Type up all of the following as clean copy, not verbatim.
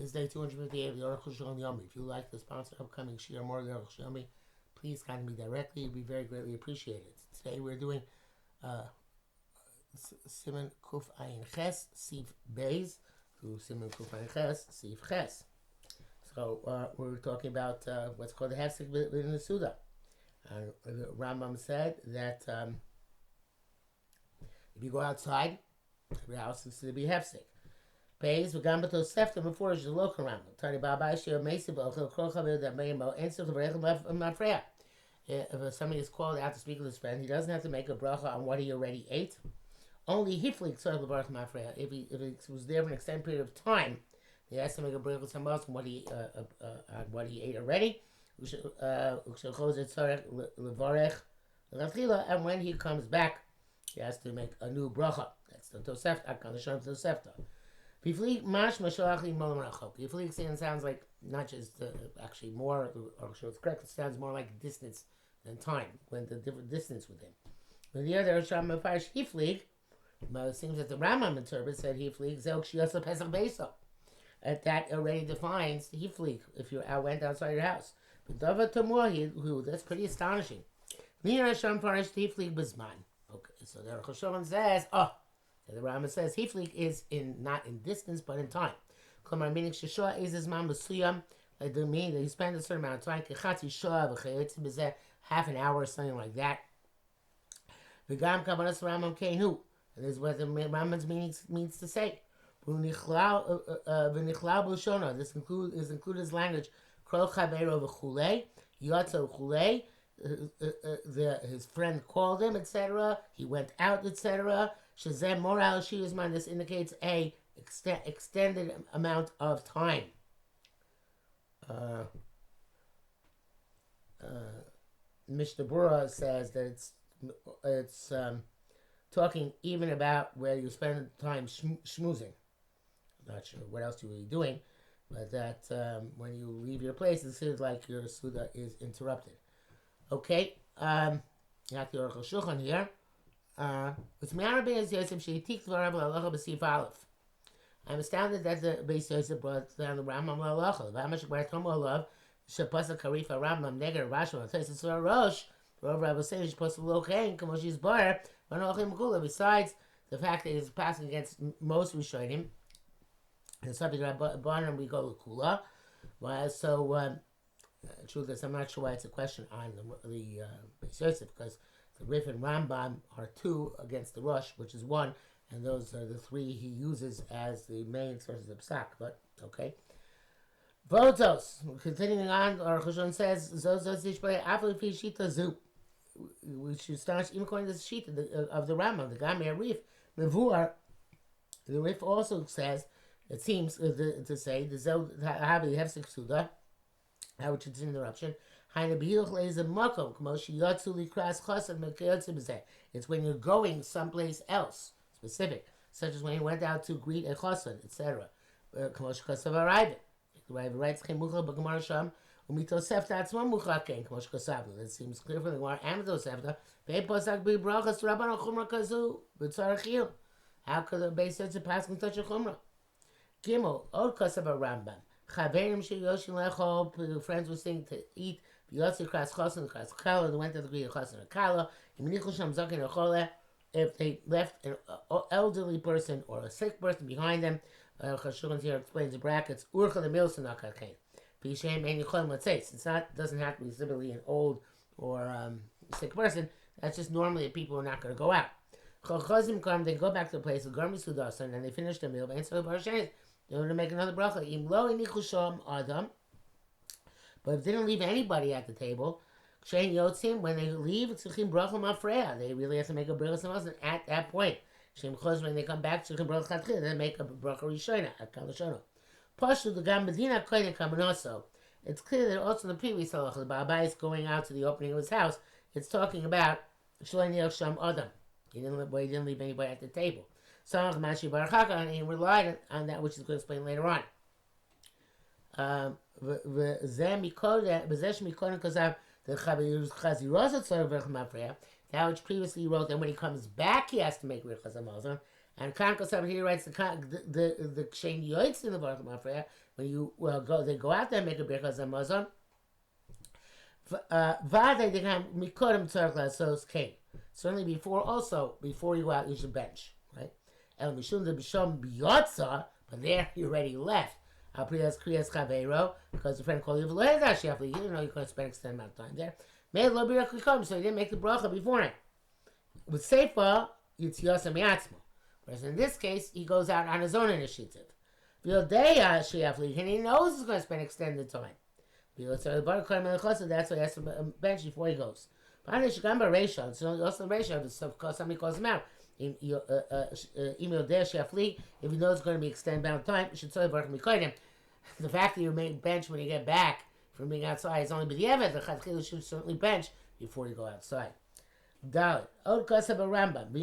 This is day 258 of the Arukh HaShulchan OC. If you like the sponsor upcoming Shir more of the Arukh HaShulchan OC, please contact me directly. It would be very greatly appreciated. Today we're doing Siman Kuf Ayin Ches, Sif Beis, to Siman Kuf Ayin Ches, Sif Ches. So we're talking about what's called the Hefsek within the Suda. The Rambam said that if you go outside, your house is to be Hefsek. Beis v'gam b'tosefta before is the local Rambam. Tani ba'abai shir meisi b'ochel kol chaver that may mo ensich v'rechel mafreya. If somebody is called out to speak with his friend, he doesn't have to make a bracha on what he already ate. Only hiflik tzarech l'barach mafreya. If he was there for an extended period of time, he has to make a bracha with somebody else on what he ate already. And when he comes back, he has to make a new bracha. That's the tosefta. Akal tosefta. Piflik sounds like not just actually more, or sure it's correct, it sounds more like distance than time, when the different distance with him. When the other Sham Mefarish Hiflik, it seems that the Rambam interpret said Hiflik, Zelk Shiasa Pesach Beso. That already defines Hiflik, if you went outside your house. But Dava Tamuahi, that's pretty astonishing. Nira Sham Farish Hiflik Bizman. Okay, so the Arukh HaShulchan says, the Rambam says Hiflik is not in distance but in time. Klamar meaning Sheshua is his man Masuyam. Like they mean that he spent a certain amount of time, Kechatzi Shua v'chayetz half an hour or something like that. V'gam Kabbalas Rambam Keinu. And this is what the Rambam's means to say. V'nichlau b'shona. This includes his language. Krol Chavero v'chulei Yotzo chulei. His friend called him, etc. He went out, etc. Shazem moral shiyuzman. This indicates a extended amount of time. Mishnah Berurah says that it's talking even about where you spend time schmoozing. I'm not sure what else you're really doing, but that when you leave your place, it seems like your Suda is interrupted. Okay, you have the Arukh HaShulchan here. It's Me'arabin as Yosef Sheitik Dvarav L'Halacha B'Sif Aleph. I'm astounded that the Beis Yosef brought down the Rambam L'Halacha. V'amash Gbar Tom Olav Shepasa Karifa Rambam Neger Rashba Tesis Rosh Rav Rabbi Sein Shepasa Lochein Kamosh Yisbar V'Anochim Kula. Besides the fact that he's passing against most Rishonim, and subject to Rabbanim we go to Kula. So. True, this I'm not sure why it's a question on the Beis Yosef, because the Rif and Rambam are 2 against the Rosh, which is 1, and those are the 3 he uses as the main sources of Psak. But okay, Votos. Continuing on, Arukh HaShulchan says Zozos Yishbay Afli Fi Shita Zu. We should start even according to the Shita of the Rambam, the Gamei Rif Mevuar. The Rif also says, it seems to say the Zod Havi Hefsek Suda. Which is an interruption. It's when you're going someplace else, specific, such as when you went out to greet a chassan, etc. The Rav writes, that seems clear from the Gemara and the Tosefta. How could the base sense of passing such a chumrah? Gimel, Od Kasav Rambam. Chaverim sheyoshin lechol, friends were saying to eat. V'yotzi kras chosin kras kala. They went to the greet of chosin kala. If they left an elderly person or a sick person behind them, Arukh HaShulchan here explains the brackets. Urcha the milson akakein. V'yishem ein yichol matzeis. It doesn't have to be simply an old or sick person. That's just normally people are not going to go out. Chachazim come, they go back to the place of garmi sudasan, and they finish their meal. And so parashes. In order to make another bracha, adam. But if they didn't leave anybody at the table, when they leave, they really have to make a bracha at that point. When they come back, they make a bracha rishona. Pashu the gambadina koine kamanoso. It's clear that also in the previous halacha, the Ba'abai is going out to the opening of his house. It's talking about sham adam. He didn't leave anybody at the table. And he relied on that, which is going to explain later on. That which previously wrote that when he comes back he has to make Rich Chazam. And Kanko somebody here writes the Kshen Yoitz in the Baruch Mafreya, when you they go out there and make a Birkas Hamazon. Vade they can Mikodim Tzarech Lasos Kain. Certainly before you go out, you should bench, right? El Mishum the Bishom Biyotza, but there you already left. Because the friend called you, you know you're going to spend extended amount of time there. So you didn't make the bracha beforehand. With Seifa, Yitziyasa Miatzmo. Whereas in this case, he goes out on his own initiative. And he knows he's going to spend extended time. That's why he has to bench before he goes. So also the ratio, somebody calls him out. If he knows it's going to be extended amount of time, you should say the fact that you make bench when you get back from being outside is only b'diavad. The Chadchil should certainly bench before you go outside. Dalit. Od kasav Rambam.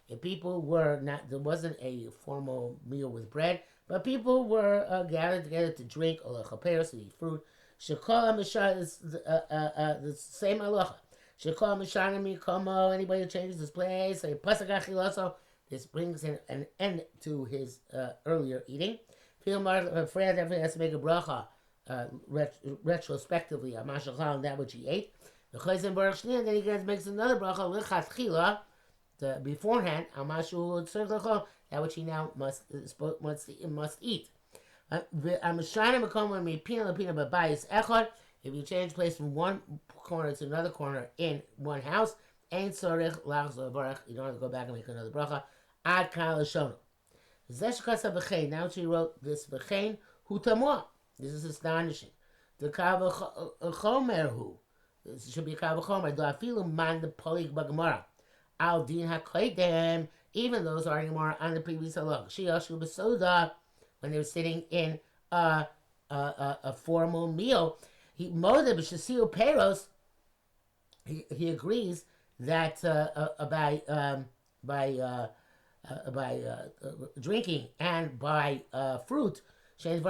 If people were not, there wasn't a formal meal with bread, but people were gathered together to drink or chaperos, to eat fruit. Shekol Mishah is the same halacha. Shekol Mishanim Komo. Anybody who changes his place, so pasuk achilaso. This brings an end to his earlier eating. Feel more afraid that he has to make a bracha retrospectively on mashachal and that which he ate. The chayzen baruch shnia, then he makes another bracha lichatchila beforehand on mashu tzarich that which he now must eat. If you change place from one corner to another corner in one house, you don't have to go back and make another bracha. Ad kal shono. Now she wrote this v'chein hu tamua. This is astonishing. The kavachomer hu. This should be kavachomer. Do afilu man the polig b'gemara. Al din hakoidem. Even those are anymore on the previous halach. She also besoda when they were sitting in a formal meal. He modeh b'shasiu peros. He agrees that by drinking and by fruit, things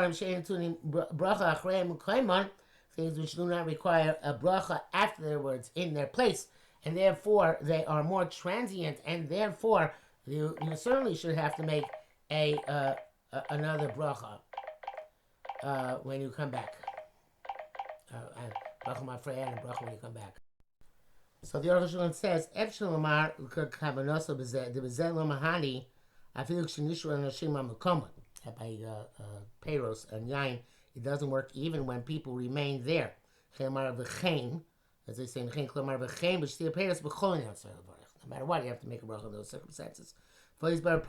which do not require a bracha afterwards in their place, and therefore they are more transient, and therefore you certainly should have to make another bracha when you come back. Bracha mafreya and bracha when you come back. So the Arukh HaShulchan says, "Efshel Omar kavanoso bezel lo mahani afilu k'shenishru anashim ha'makom." By peros and yain, it doesn't work even when people remain there. Chemar v'chein, as they say in Chen, Chemar v'chein b'shtir peros b'cholin outside the barach. No matter what, you have to make a bracha in those circumstances. We're going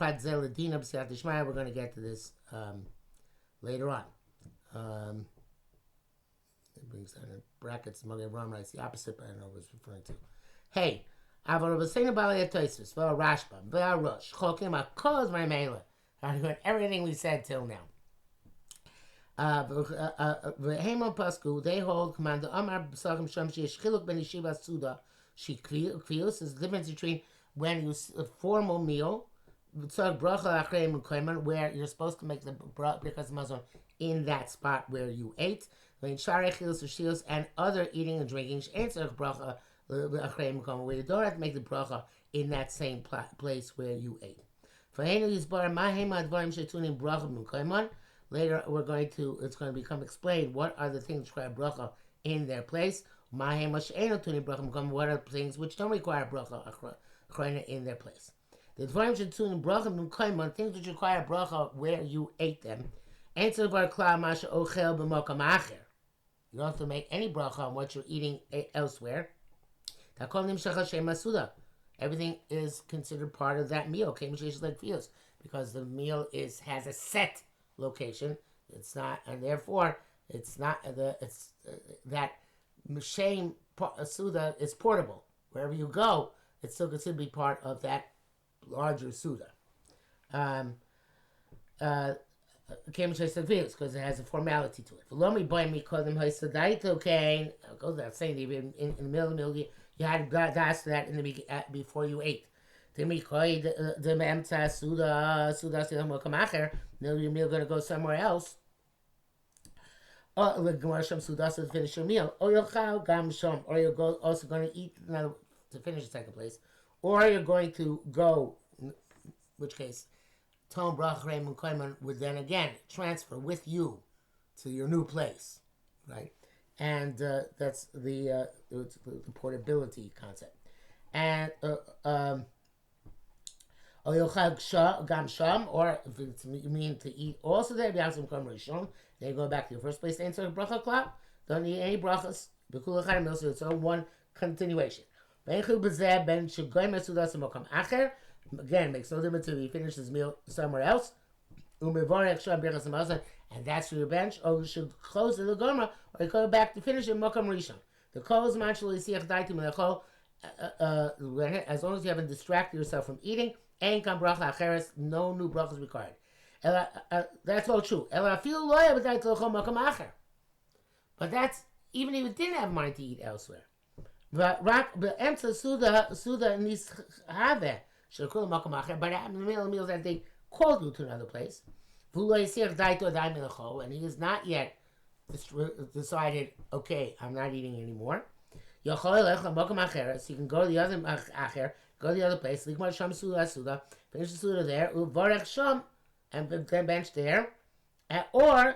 to get to this later on. It brings down in brackets, Magen Rama, it's the opposite, but I don't know what it's referring to. Hey, Avarabasena Balaya Toisus, Vel Rashba, Vel Rosh, Chokim, Akoz my Mela. I heard everything we said till now. V'hemon Pasku, they hold Commander Amar B'sagim Shem Sheyesh Chiluk Ben Yeshiva Suda, She Krius, is the difference between when you a formal meal, where you're supposed to make the Birkas Hamazon in that spot where you ate, and other eating and drinking, where you don't have to make the bracha in that same place where you ate. Later it's going to become explained what are the things that require bracha in their place. What are things which don't require bracha in their place. The things which require bracha where you ate them. You don't have to make any bracha on what you're eating elsewhere. Everything is considered part of that meal, because the meal has a set location. It's not, and therefore it's not that Shem Suda is portable. Wherever you go, it's still considered to be part of that larger Suda. Because it has a formality to it. It goes without saying, even in the middle of the meal, you had to ask for that before you ate. Your meal going to go somewhere else. Or to finish your meal. Or you're also going to eat to finish the second place. Or you're going to go which case, Tom Bracha Raymond Koyman would then again transfer with you to your new place, right? And that's the portability concept. And or if it's, you mean to eat also there, you have some Rishon, then you go back to your first place, answer bracha klap, don't need any brachas, so it's all one continuation. Again, makes no difference if he finishes his meal somewhere else. And that's for your bench, or you should close the gomra, or you go back to finish it Mokam Rishon. The kol is manchally siach daitim lechol, as long as you haven't distracted yourself from eating, ain't kam bracha acheres, no new bracha is required. That's all true. But that's even if you didn't have money to eat elsewhere. But in the middle of meals that they called you to another place, and he has not yet decided, okay, I'm not eating anymore. So you can go to the other go to the other place, finish the suda there, and then bench there, or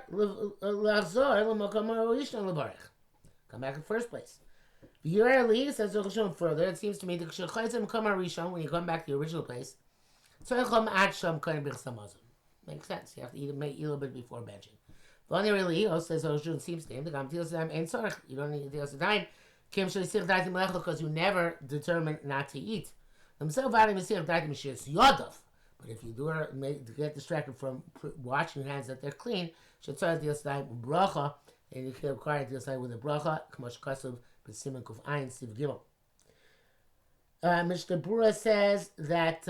come back to the first place. Says further, it seems to me that when you come back to your original place, makes sense. You have to eat a little bit before benching. Says it seems to him you don't need to time because you never determined not to eat. But if you do get distracted from washing your hands that they're clean, and you can require to decide with a bracha, Siman Kuf Ayin Siv Gimel. Mr. Bura says that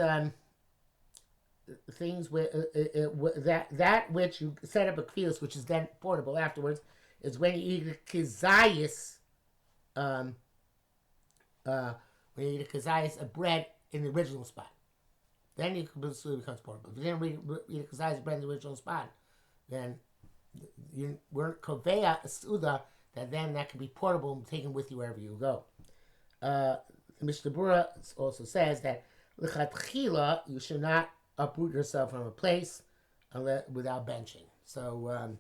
things that which you set up a kvius, which is then portable afterwards, is when you eat a kizayis, when you eat a kizayis, a bread in the original spot. Then it becomes portable. If you didn't eat a kizayis bread in the original spot, then you weren't koveya a suda. That can be portable and taken with you wherever you go. Mr. Bura also says that l'chatchila, you should not uproot yourself from a place without benching. So,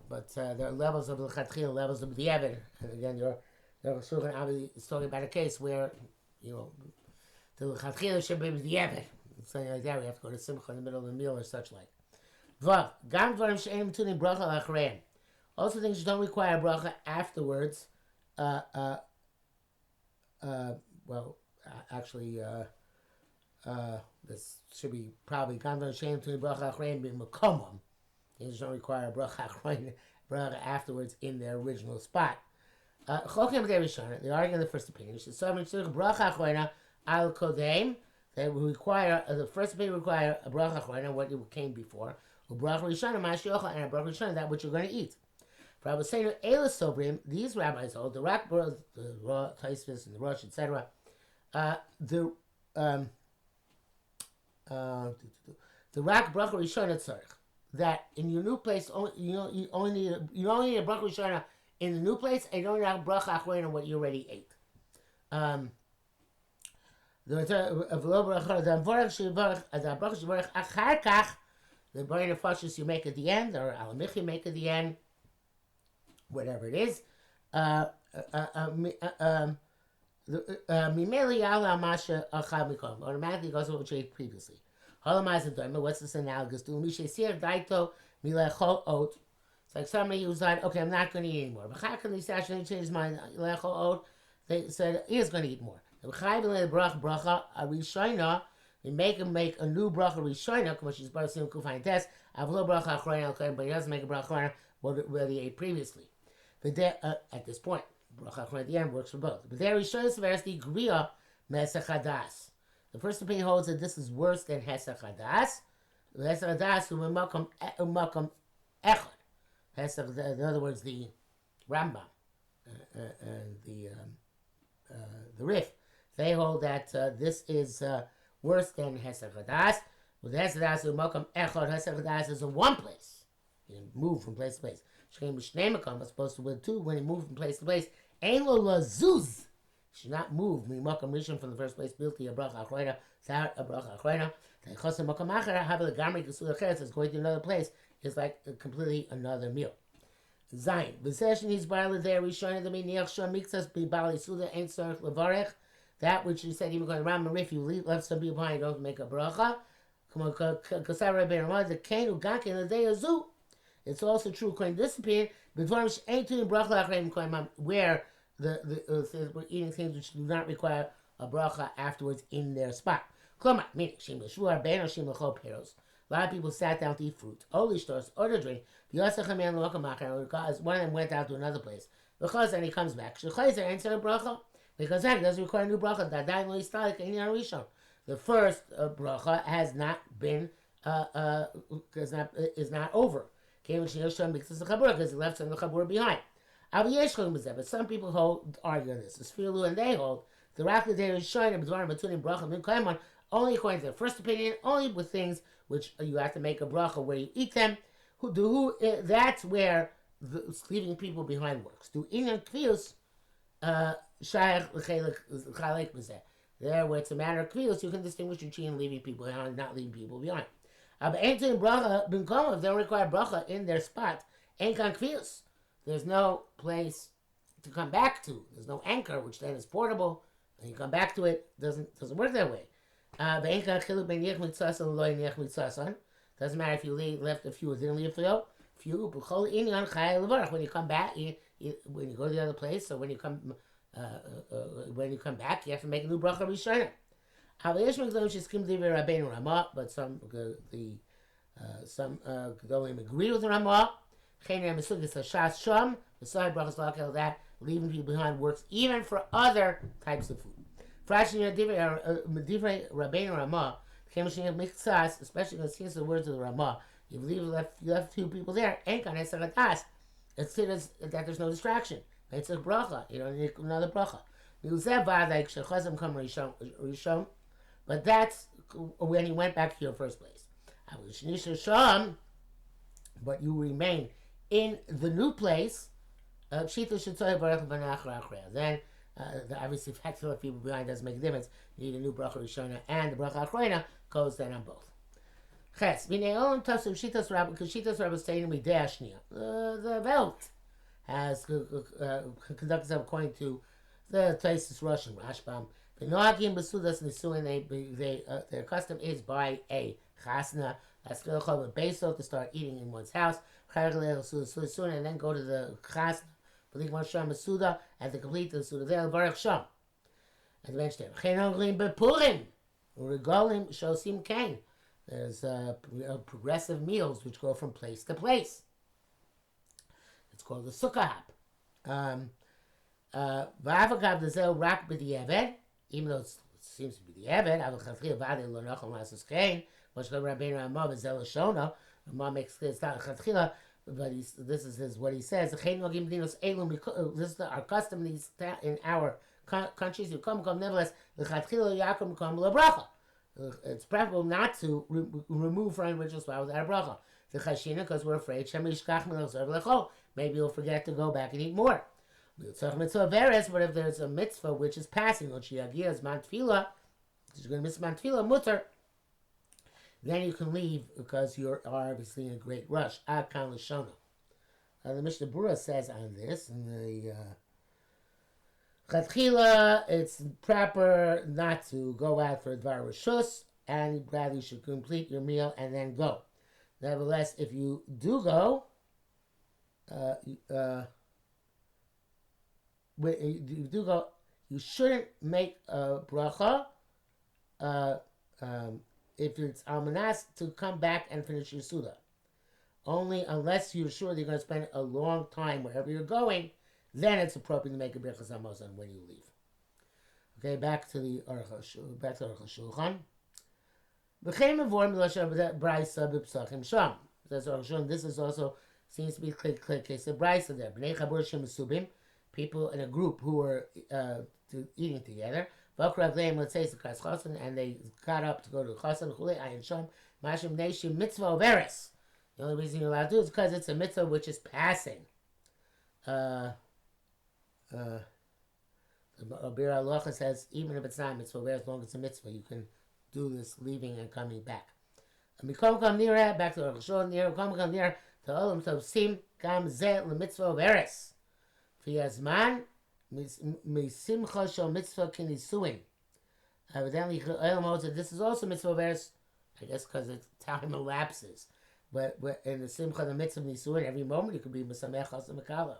but there are levels of l'chatchila, levels of the evid. And again, your Shulchan obviously is talking about a case where, the l'chatchila should be the evid. Something like that, we have to go to simcha in the middle of the meal or such like. Vav, gam dvarim she'enim tunim bracha l'achreim. Also, things you don't require bracha afterwards. This should be probably convert shame to the bracha achrein b'makomam. Things don't require bracha achrein afterwards in their original spot. Chokim b'derishana. They argue in the first opinion. It says bracha achreina al kodem. They require the first opinion require a bracha achreina, what came before. Bracha rishana ma'ashiocha, and a bracha rishana, that which you're going to eat. For I was saying, these rabbis hold the Rak brothers, the Taisvis and the Rosh, etc. The Rak bracha rishona tzarich, that in your new place, you only need a bracha rishona in the new place, and you don't need a bracha achrein on what you already ate. The bracha fashis you make at the end, or alamich you make at the end. Whatever it is, automatically goes over what you ate previously. What's this analogous to? It's like somebody who's like, okay, I'm not going to eat anymore. But how can they changed his mind? They said he is going to eat more. We make him make a new bracha rishona, which is part of Kufayin test. But he doesn't make a bracha where he ate previously. But there, at this point, bracha at the end works for both. But there he shows the griya mesach hadas. The first opinion holds that this is worse than hesach hadas. Hesach hadas u'makam echad. Hesach, in other words, the Rambam and the Rif, they hold that this is worse than hesach hadas. With hesach hadas u'makam echad, hesach hadas is in one place. You move from place to place. Shneim was supposed to win too when he moved from place to place. Ein lo lazuz. Should not move. Mimakam rishon from the first place. Built a bracha achreina without a bracha achrona. Chosam makom acher havel gamri kesula cheres is going to another place is like completely another meal. Zayin v'session is barley there. We show the miniach shom mixas be bali suda ain't sarich levarech. That which you said even going around if you left some people behind, you don't make a bracha. Come on, kasara ben Ramad the kain ugankin the day of zu. It's also true according to this opinion. B'dvarim ain't doing bracha achrayim koyimam where we're eating things which do not require a bracha afterwards in their spot. Kloma meaning shem l'shvuar ben or shem l'chol peros. A lot of people sat down to eat fruit. Only stores or to drink. Because one of them went out to another place. Because then he comes back. Shechayzer answered a bracha. Because that doesn't require a new bracha. The first bracha has not been is not over. Because he left some of the chabur behind. But some people argue on this. It's Filu and they hold the Rakadeh is showing a b'dvarim bracha min kaimon only according to the first opinion, only with things which you have to make a bracha where you eat them. That's where the leaving people behind works. Do inyan kviyus shayach l'chalek b'zeh. There, where it's a matter of kviyus, you can distinguish between leaving people behind and not leaving people behind. But ain't in bracha b'nkom if they don't require bracha in their spot. Ain't kan kviyus. There's no place to come back to. There's no anchor, which then is portable, and you come back to it. Doesn't work that way. Doesn't matter if you left a few or didn't leave a few. When you come back, when you go to the other place, so when you come back, you have to make a new bracha rishona. But some Gedolim agree with the Ramah. That leaving people behind works even for other types of food. Especially since the words of the Ramah, you left few people there. Ain't gonna das. It's that there's no distraction. It's a bracha. You don't need another bracha. But that's when he went back to your first place. But you remain in the new place. Then obviously, the fact that people behind doesn't make a difference. You need a new bracha rishona and the bracha achrona goes then on both. Ches because shitas Rabbi saying we dashnia. The belt has conducted itself according to the places Russian Rashbam. B'noagim b'sudas nisuin their custom is by a chasna. That's the base to start eating in one's house. And then go to the chasna. B'lik Masham Suda and to complete the Suda there, Baruch Sham. And the bench there. Chenoglim bepurim. Regalim shosim kain. There's progressive meals which go from place to place. It's called the sukkah hap. V'avakav dezel rak b'di'eved, even though it seems to be the eved, avachatchil v'adei lo nachal masus kain, which goes Rabbeinu Ramah v'zel shona. Ramah makes clear it's not chatchila. But this is what he says. This is our custom in our countries. You come nevertheless. It's preferable not to remove from ritual spot without a bracha. The chashina because we're afraid maybe you'll forget to go back and eat more. But if there's a mitzvah which is passing, which is mantfila, you're going to miss mantfila mutter. Then you can leave because you're obviously in a great rush. Akan l'shona. The Mishnah Berurah says on this, in the Chatchila, it's proper not to go out for a dvar rishus, and rather you should complete your meal and then go. Nevertheless, if you do go, you shouldn't make a bracha. If it's almanas to come back and finish your suda. Only unless you're sure that you're going to spend a long time wherever you're going, then it's appropriate to make a birchas hamazon when you leave. Okay, back to the Arukh HaShulchan. This is also seems to be case of brisa there. People in a group who were eating together. Let's say it's the Chasen, and they got up to go to Chasen, mitzvah overis. The only reason you're allowed to do is because it's a mitzvah which is passing. The Bir Halacha says even if it's not a mitzvah, as long as it's a mitzvah, you can do this leaving and coming back. Mikom kam nira, back to Arukh HaShulchan, nira, mikom kam nira, to olam tovsim, kam zeh l'mitzvah of eres. Fi hazman, misimcha shel mitzvah kinisuin. Evidently, this is also mitzvah of eres, I guess because time elapses. But in the simcha, the mitzvah of nisuin, every moment you could be misamech chas mekala.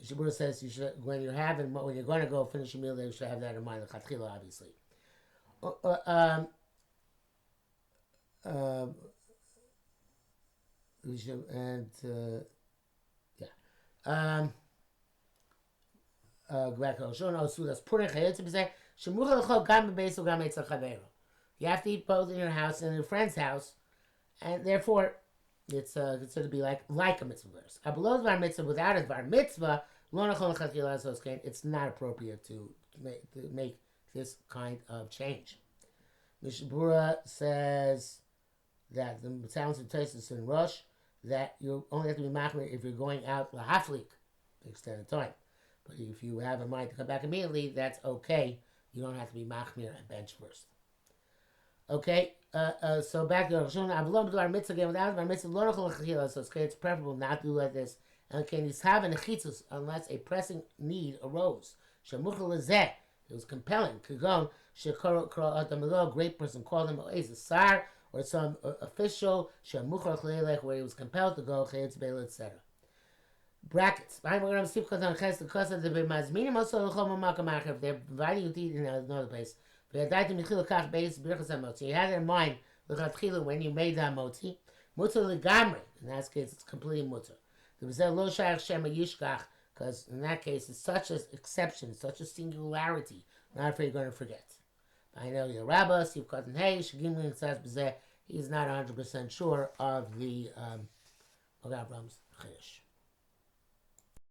Shabura says you should, when you're going to go finish a meal, you should have that in mind. The chatchila, obviously. We should, and yeah. You have to eat both in your house and in a friend's house, and therefore it's considered to be like a mitzvah verse. Below the mitzvah, without a bar mitzvah, it's not appropriate to make this kind of change. Mishabura says that the sounds of Tosfos in Rosh that you only have to be machmir if you're going out lahaflik to extended time. But if you have in mind to come back immediately, that's okay. You don't have to be machmir and bench first. Okay, so back to Arukh HaShulchan. Avalon b'dvar mitzvah again without bar mitzvah lo nachol l'chachila. So it's preferable not to do like this. And can have a nechitzos unless a pressing need arose. Shemuchel lezeh. It was compelling. Kagon shekoro a great person called him a sar or some official shemuchel chlelech where he was compelled to go chayetz beil etc. Brackets. If they're inviting you to eat in another place. So you had it in mind when you made that motzi. Mutter legamri. In that case, it's completely mutter. Because in that case, it's such an exception, such a singularity. Not afraid you're going to forget. I know your rabbi, Steve Cotton Hayes, he's not 100% sure of the Abrams Chiddush.